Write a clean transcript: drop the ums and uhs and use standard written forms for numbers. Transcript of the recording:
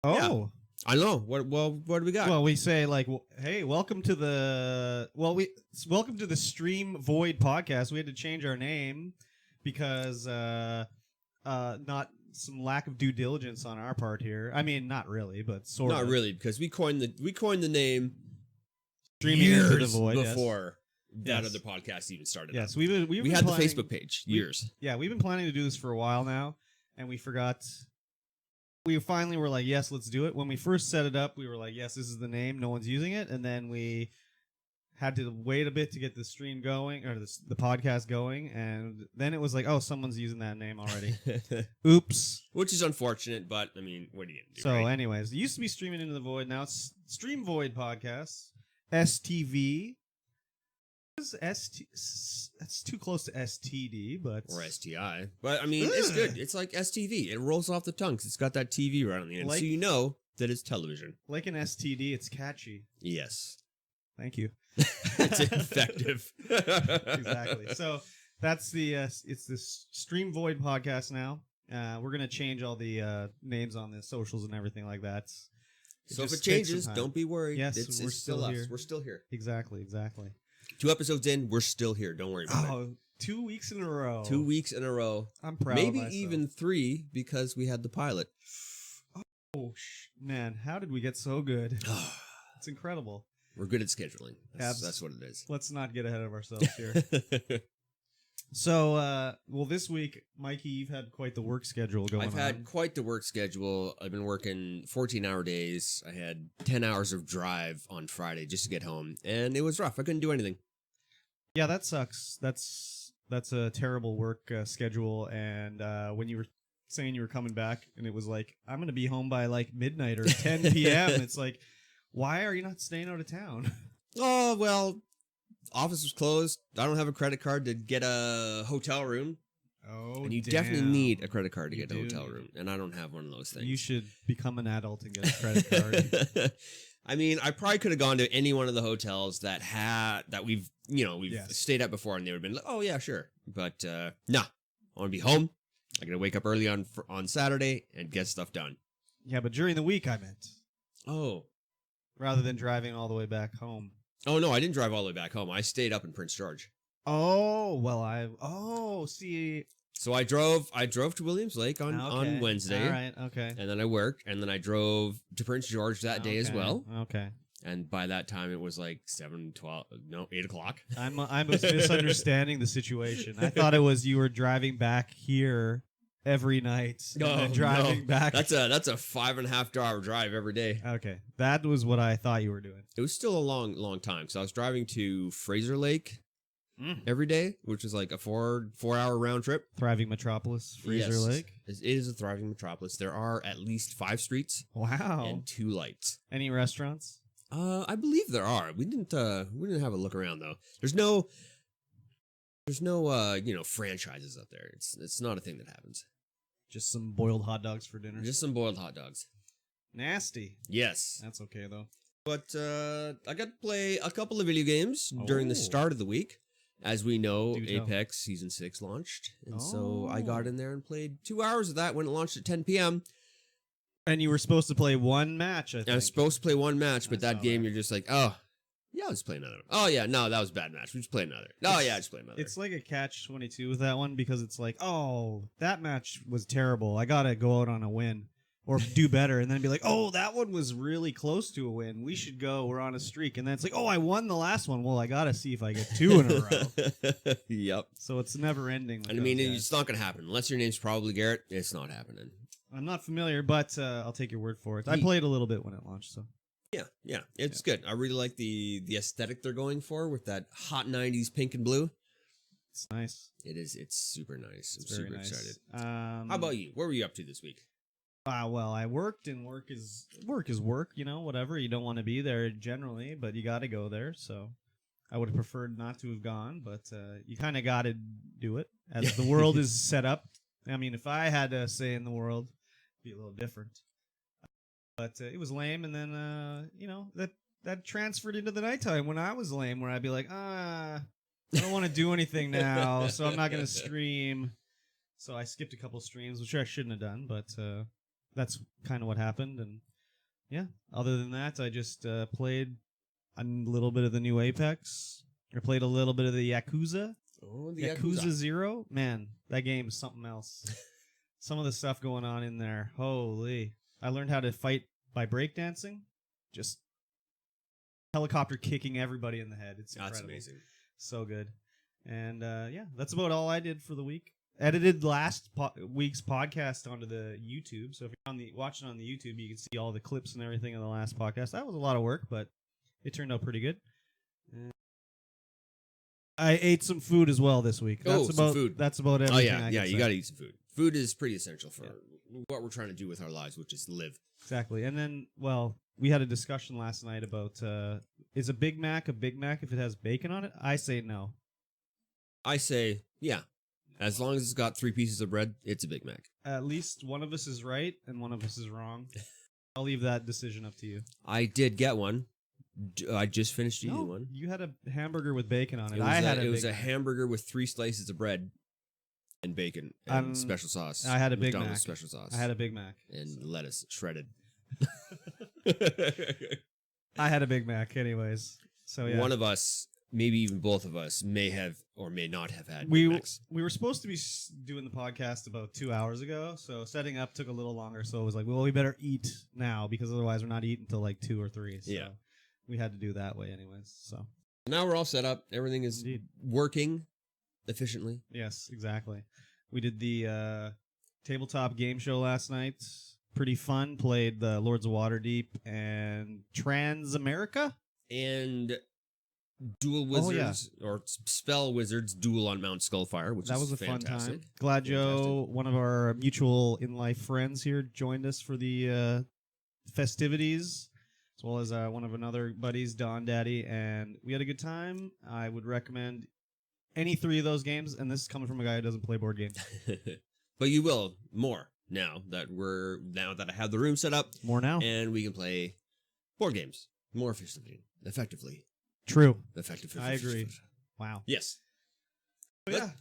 Oh, I know. What do we got? well, we say like, hey, welcome to the welcome to the Stream Void podcast. We had to change our name because not some lack of due diligence on our part here. I mean, not really, but sort of. Not really, because we coined the name Streaming years into the void before that Yes. other podcast even started. Yes, up. we had the Facebook page years. Yeah, we've been planning to do this for a while now, and we forgot. We finally were like, yes, let's do it. When we first set it up, we were like, yes, this is the name. No one's using it. And then we had to wait a bit to get the stream going, or the podcast going. And then it was like, oh, someone's using that name already. Oops. Which is unfortunate, but I mean, what are you gonna do? So, right? anyways, it used to be Streaming Into the Void. Now it's Stream Void Podcast. STV. That's too close to STD, but Or STI. But I mean, it's good. It's like STV. It rolls off the tongue 'cause it's got that TV right on the end. So you know that it's television. Like an STD, it's catchy. Yes. Thank you. It's effective. Exactly. So that's the it's this Stream Void podcast now. We're gonna change all the names on the socials and everything like that. So if it just takes some changes, time. don't be worried. Yes, it's we're still still us. here. We're still here. Exactly. 2 episodes in, we're still here. Don't worry about it. Oh, 2 weeks in a row. 2 weeks in a row. I'm proud. Maybe of myself. even 3 because we had the pilot. Oh man, how did we get so good? It's incredible. We're good at scheduling. That's what it is. Let's not get ahead of ourselves here. So, well, this week, Mikey, you've had quite the work schedule going on. I've had quite the work schedule. I've been working 14-hour days. I had 10 hours of drive on Friday just to get home, and it was rough. I couldn't do anything. Yeah, that sucks. That's a terrible work schedule. And when you were saying you were coming back, and it was like, I'm going to be home by like midnight or 10 p.m., it's like, why are you not staying out of town? Oh, well, office was closed. I don't have a credit card to get a hotel room. Oh, And you damn. definitely need a credit card to You get a hotel do. room, and I don't have one of those things. You should become an adult and get a credit card. I mean, I probably could have gone to any one of the hotels that we've Yes. stayed at before, and they would have been like, "Oh yeah, sure." But nah, I want to be home. I gotta wake up early on Saturday and get stuff done. Yeah, but during the week, I meant, Oh rather than driving all the way back home. no, I didn't drive all the way back home. I stayed up in Prince George. Oh, well, see. So I drove to Williams Lake on Wednesday. All right, okay. And then I worked, and then I drove to Prince George that day as well. Okay. And by that time, it was like 8 o'clock. I was misunderstanding the situation. I thought it was you were driving back here every night and then driving back. That's a 5.5 hour drive every day. Okay, that was what I thought you were doing. It was still a long time. So I was driving to Fraser Lake every day, which is like a 4-hour round trip. Thriving metropolis, Fraser Yes. Lake. It is a thriving metropolis. There are at least 5 streets Wow. and 2 lights. Any restaurants? I believe there are. We didn't have a look around though. There's no franchises up there. It's not a thing that happens. Just some boiled hot dogs for dinner. Just some boiled hot dogs. Nasty. Yes. That's okay though. But I got to play a couple of video games during the start of the week. As we know, Do tell. Apex Season 6 launched. And so I got in there and played 2 hours of that when it launched at 10 p.m. And you were supposed to play one match, I think. I was supposed to play one match, but I that saw game that. you're just like, oh, yeah, let's play another one. Oh, yeah, no, that was a bad match. We just play another. Oh, yeah, just play another. It's like a catch-22 with that one because it's like, oh, that match was terrible. I got to go out on a win or do better. And then be like, oh, that one was really close to a win. We should go. We're on a streak. And then it's like, oh, I won the last one. Well, I got to see if I get 2 in a row. Yep. So it's never ending. And I mean, it's not going to happen. Unless your name's probably Garrett, it's not happening. I'm not familiar, but I'll take your word for it. I played a little bit when it launched, so. Yeah, it's good. I really like the aesthetic they're going for with that hot 90s pink and blue. It's nice. It is. It's super nice. It's I'm very super nice. excited. How How about you? What were you up to this week? Well, I worked, and work is work, whatever. You don't want to be there generally, but you got to go there, so I would have preferred not to have gone, but you kind of got to do it as the world is set up. I mean, if I had a say in the world, it'd be a little different. But it was lame, and then, that transferred into the nighttime when I was lame, where I'd be like, I don't want to do anything now, so I'm not going to stream. So I skipped a couple streams, which I shouldn't have done, but that's kind of what happened. And yeah. Other than that, I just played a little bit of the new Apex. I played a little bit of the Yakuza. Oh, the Yakuza 0. Man, that game is something else. Some of the stuff going on in there. Holy. I learned how to fight by breakdancing. Just helicopter kicking everybody in the head. It's incredible. That's amazing. So good. And yeah, that's about all I did for the week. Edited last week's podcast onto the YouTube. So if you're watching on the YouTube, you can see all the clips and everything of the last podcast. That was a lot of work, but it turned out pretty good. And I ate some food as well this week. Some food. That's about everything. Yeah, you got to eat some food. Food is pretty essential for what we're trying to do with our lives, which is live. Exactly. And then, well, we had a discussion last night about is a Big Mac if it has bacon on it? I say no. I say, yeah. As long as it's got 3 pieces of bread, it's a Big Mac. At least one of us is right and one of us is wrong. I'll leave that decision up to you. I did get one. I just finished eating one. You had a hamburger with bacon on it. It was a hamburger with 3 slices of bread and bacon and special sauce. I had a Big McDonald's Mac. Special sauce. I had a Big Mac. And lettuce shredded. I had a Big Mac anyways. So yeah. One of us, maybe even both of us, may have or may not have had we Big Macs. We were supposed to be doing the podcast about 2 hours ago, so setting up took a little longer. So it was like, well, we better eat now because otherwise we're not eating until like 2 or 3. So we had to do that way anyways. So now we're all set up. Everything is working efficiently. Yes, exactly. We did the tabletop game show last night. Pretty fun. Played the Lords of Waterdeep and Transamerica. And Duel Wizards or Spell Wizards Duel on Mount Skullfire, which was a fantastic. Fun time. Glad Joe, one of our mutual in-life friends here, joined us for the festivities, as well as one of another buddies, Don Daddy, and we had a good time. I would recommend any 3 of those games, and this is coming from a guy who doesn't play board games. But you will more now that I have the room set up. More now. And we can play board games more effectively. True. Effectively. I agree. Wow. Yes. Yeah.